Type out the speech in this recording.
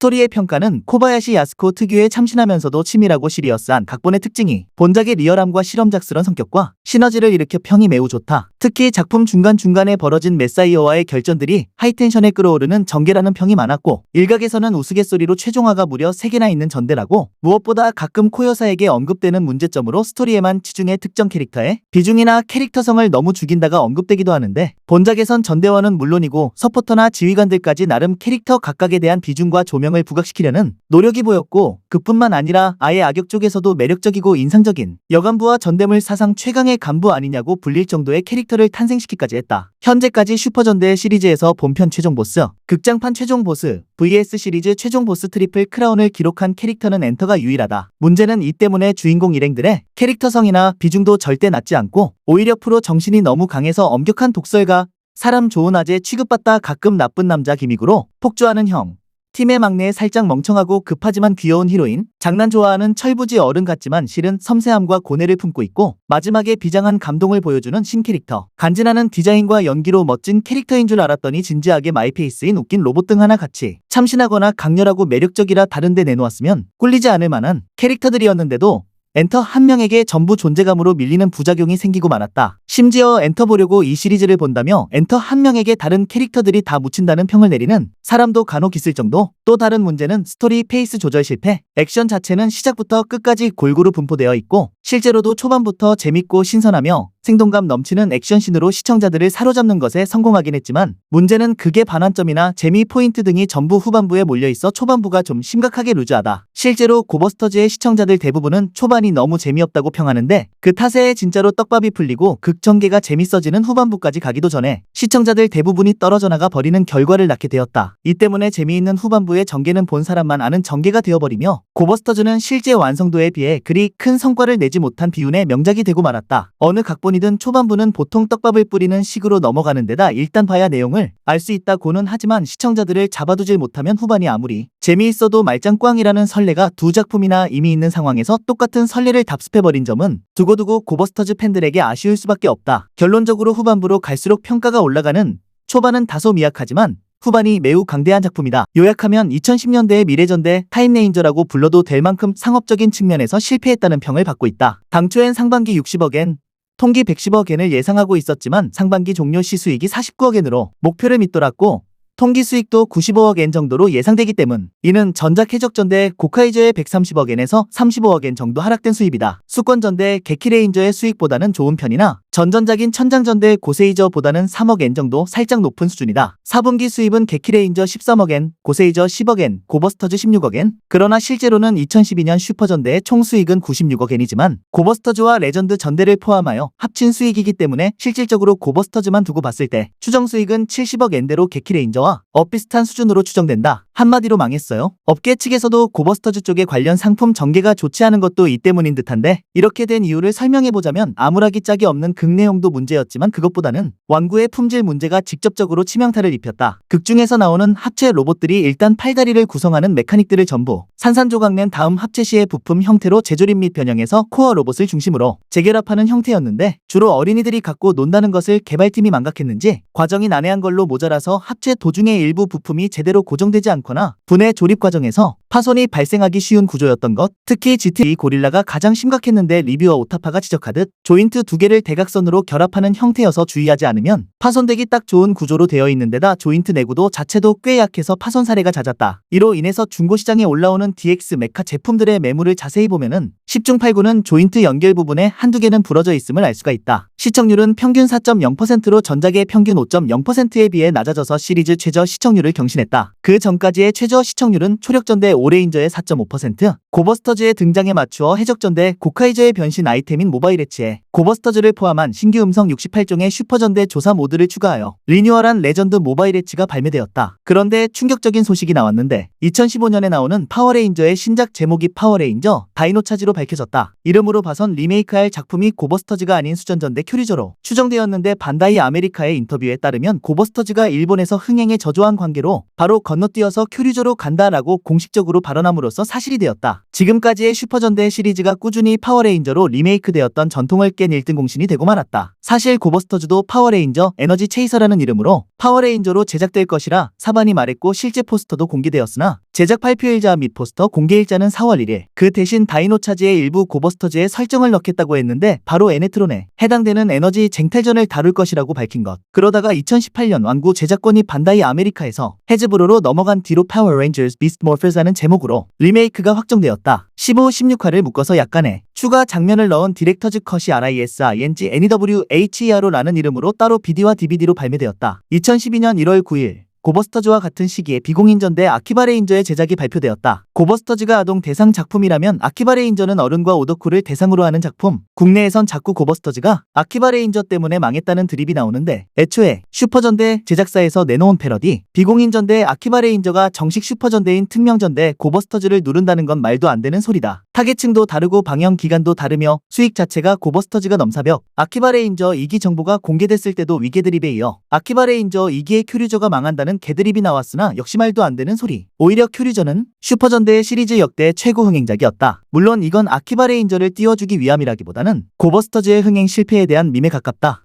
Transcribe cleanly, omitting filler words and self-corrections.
스토리의 평가는 코바야시 야스코 특유의 참신하면서도 치밀하고 시리어스한 각본의 특징이 본작의 리얼함과 실험작스런 성격과 시너지를 일으켜 평이 매우 좋다. 특히 작품 중간중간에 벌어진 메사이어와의 결전들이 하이텐션에 끌어오르는 전개라는 평이 많았고, 일각에서는 우스갯소리로 최종화가 무려 3개나 있는 전대라고, 무엇보다 가끔 코여사에게 언급되는 문제점으로 스토리에만 치중해 특정 캐릭터의 비중이나 캐릭터성을 너무 죽인다가 언급되기도 하는데, 본작에선 전대원은 물론이고 서포터나 지휘관들까지 나름 캐릭터 각각에 대한 비중과 조명을 부각시키려는 노력이 보였고, 그뿐만 아니라 아예 악역 쪽에서도 매력적이고 인상적인 여간부와 전대물 사상 최강의 간부 아니냐고 불릴 정도의 캐릭터를 탄생시키기까지 했다. 현재까지 슈퍼전대 시리즈에서 본편 최종 보스, 극장판 최종 보스, vs 시리즈 최종 보스 트리플 크라운을 기록한 캐릭터는 엔터가 유일하다. 문제는 이 때문에 주인공 일행들의 캐릭터성이나 비중도 절대 낮지 않고, 오히려 프로 정신이 너무 강해서 엄격한 독설가, 사람 좋은 아재 취급받다 가끔 나쁜 남자 기믹으로 폭주하는 형, 팀의 막내에 살짝 멍청하고 급하지만 귀여운 히로인, 장난 좋아하는 철부지 어른 같지만 실은 섬세함과 고뇌를 품고 있고, 마지막에 비장한 감동을 보여주는 신캐릭터, 간지나는 디자인과 연기로 멋진 캐릭터인 줄 알았더니 진지하게 마이페이스인 웃긴 로봇 등 하나 같이 참신하거나 강렬하고 매력적이라 다른데 내놓았으면 꿀리지 않을 만한 캐릭터들이었는데도 엔터 한 명에게 전부 존재감으로 밀리는 부작용이 생기고 말았다. 심지어 엔터 보려고 이 시리즈를 본다며 엔터 한 명에게 다른 캐릭터들이 다 묻힌다는 평을 내리는 사람도 간혹 있을 정도. 또 다른 문제는 스토리 페이스 조절 실패. 액션 자체는 시작부터 끝까지 골고루 분포되어 있고, 실제로도 초반부터 재밌고 신선하며 생동감 넘치는 액션씬으로 시청자들을 사로잡는 것에 성공하긴 했지만, 문제는 극의 반환점이나 재미 포인트 등이 전부 후반부에 몰려있어 초반부가 좀 심각하게 루즈하다. 실제로 고버스터즈의 시청자들 대부분은 초반이 너무 재미없다고 평하는데, 그 탓에 진짜로 떡밥이 풀리고 극 전개가 재밌어지는 후반부까지 가기도 전에 시청자들 대부분이 떨어져 나가 버리는 결과를 낳게 되었다. 이 때문에 재미있는 후반부의 전개는 본 사람만 아는 전개가 되어버리며, 고버스터즈는 실제 완성도에 비해 그리 큰 성과를 내지 못한 비운의 명작이 되고 말았다. 어느 각본이든 초반부는 보통 떡밥을 뿌리는 식으로 넘어가는 데다 일단 봐야 내용을 알 수 있다고는 하지만, 시청자들을 잡아두질 못하면 후반이 아무리 재미있어도 말짱 꽝이라는 선례가 두 작품이나 이미 있는 상황에서 똑같은 선례를 답습해버린 점은 두고두고 고버스터즈 팬들에게 아쉬울 수밖에 없다. 결론적으로 후반부로 갈수록 평가가 올라가는 초반은 다소 미약하지만 후반이 매우 강대한 작품이다. 요약하면 2010년대의 미래전대 타임레인저라고 불러도 될 만큼 상업적인 측면에서 실패했다는 평을 받고 있다. 당초엔 상반기 60억엔, 통기 110억엔을 예상하고 있었지만 상반기 종료 시 수익이 49억엔으로 목표를 밑돌았고, 통기 수익도 95억엔 정도로 예상되기 때문, 이는 전작 해적전대 고카이저의 130억엔에서 35억엔 정도 하락된 수입이다. 수권전대 게키레인저의 수익보다는 좋은 편이나 전전작인 천장전대 고세이저보다는 3억엔 정도 살짝 높은 수준이다. 4분기 수입은 게키레인저 13억엔, 고세이저 10억엔, 고버스터즈 16억엔. 그러나 실제로는 2012년 슈퍼전대의 총 수익은 96억엔이지만 고버스터즈와 레전드 전대를 포함하여 합친 수익이기 때문에 실질적으로 고버스터즈만 두고 봤을 때 추정 수익은 70억엔대로 게키레인저와 엇비슷한 수준으로 추정된다. 한마디로 망했어요. 업계 측에서도 고버스터즈 쪽의 관련 상품 전개가 좋지 않은 것도 이 때문인 듯한데, 이렇게 된 이유를 설명해보자면 아무라기 짝이 없는 극 내용도 문제였지만 그것보다는 완구의 품질 문제가 직접적으로 치명타를 입혔다. 극 중에서 나오는 합체 로봇들이 일단 팔다리를 구성하는 메카닉들을 전부 산산조각 낸 다음 합체 시의 부품 형태로 재조립 및 변형해서 코어 로봇을 중심으로 재결합하는 형태였는데, 주로 어린이들이 갖고 논다는 것을 개발팀이 망각했는지 과정이 난해한 걸로 모자라서 합체 도중에 일부 부품이 제대로 고정되지 않거나 분해 조립 과정에서 파손이 발생하기 쉬운 구조였던 것. 특히 GT 고릴라가 가장 심각했는데, 리뷰어 오타파가 지적하듯 조인트 두 개를 대각선으로 결합하는 형태여서 주의하지 않으면 파손되기 딱 좋은 구조로 되어 있는데다 조인트 내구도 자체도 꽤 약해서 파손 사례가 잦았다. 이로 인해서 중고시장에 올라오는 DX 메카 제품들의 매물을 자세히 보면은 10중 8구는 조인트 연결 부분에 한두 개는 부러져 있음을 알 수가 있다. 시청률은 평균 4.0%로 전작의 평균 5.0%에 비해 낮아져서 시리즈 최저 시청률을 경신했다. 그 전까지의 최저 시청률은 초력전대 오레인저의 4.5%, 고버스터즈의 등장에 맞추어 해적전대 고카이저의 변신 아이템인 모바일 엣지에 고버스터즈를 포함한 신규 음성 68종의 슈퍼전대 조사 모드를 추가하여 리뉴얼한 레전드 모바일 엣지가 발매되었다. 그런데 충격적인 소식이 나왔는데, 2015년에 나오는 파워레인저의 신작 제목이 파워레인저 다이노차지로 밝혀졌다. 이름으로 봐선 리메이크할 작품이 고버스터즈가 아닌 수전전대 큐리저로 추정되었는데, 반다이 아메리카의 인터뷰에 따르면 고버스터즈가 일본에서 흥행에 저조한 관계로 바로 건너뛰어서 이제부터 큐류저로 간다라고 공식적으로 발언함으로써 사실이 되었다. 지금까지의 슈퍼전대 시리즈가 꾸준히 파워레인저로 리메이크되었던 전통을 깬 1등 공신이 되고 말았다. 사실 고버스터즈도 파워레인저 에너지 체이서라는 이름으로 파워레인저로 제작될 것이라 사반이 말했고 실제 포스터도 공개되었으나 제작 발표일자 및 포스터 공개일자는 4월 1일. 그 대신 다이노차즈의 일부 고버스터즈에 설정을 넣겠다고 했는데 바로 에네트론에 해당되는 에너지 쟁탈전을 다룰 것이라고 밝힌 것. 그러다가 2018년 완구 제작권이 반다이 아메리카에서 해즈브로로 넘어간 뒤로 파워레인저스 비스트 모퍼스라는 제목으로 리메이크가 확정되었다. 15, 16화를 묶어서 약간의 추가 장면을 넣은 디렉터즈 컷이 RISING NEWHERO라는 이름으로 따로 BD와 DVD로 발매되었다. 2012년 1월 9일 고버스터즈와 같은 시기에 비공인전대 아키바레인저의 제작이 발표되었다. 고버스터즈가 아동 대상 작품이라면 아키바레인저는 어른과 오덕후를 대상으로 하는 작품. 국내에선 자꾸 고버스터즈가 아키바레인저 때문에 망했다는 드립이 나오는데 애초에 슈퍼전대 제작사에서 내놓은 패러디 비공인전대 아키바레인저가 정식 슈퍼전대인 특명전대 고버스터즈를 누른다는 건 말도 안 되는 소리다. 타겟층도 다르고 방영 기간도 다르며 수익 자체가 고버스터즈가 넘사벽. 아키바레인저 2기 정보가 공개됐을 때도 위계드립에 이어 아키바레인저 2기의 큐류저가 망한다는 개드립이 나왔으나 역시 말도 안 되는 소리. 오히려 큐류저는 슈퍼전대의 시리즈 역대 최고 흥행작이었다. 물론 이건 아키바레인저를 띄워주기 위함이라기보다는 고버스터즈의 흥행 실패에 대한 밈에 가깝다.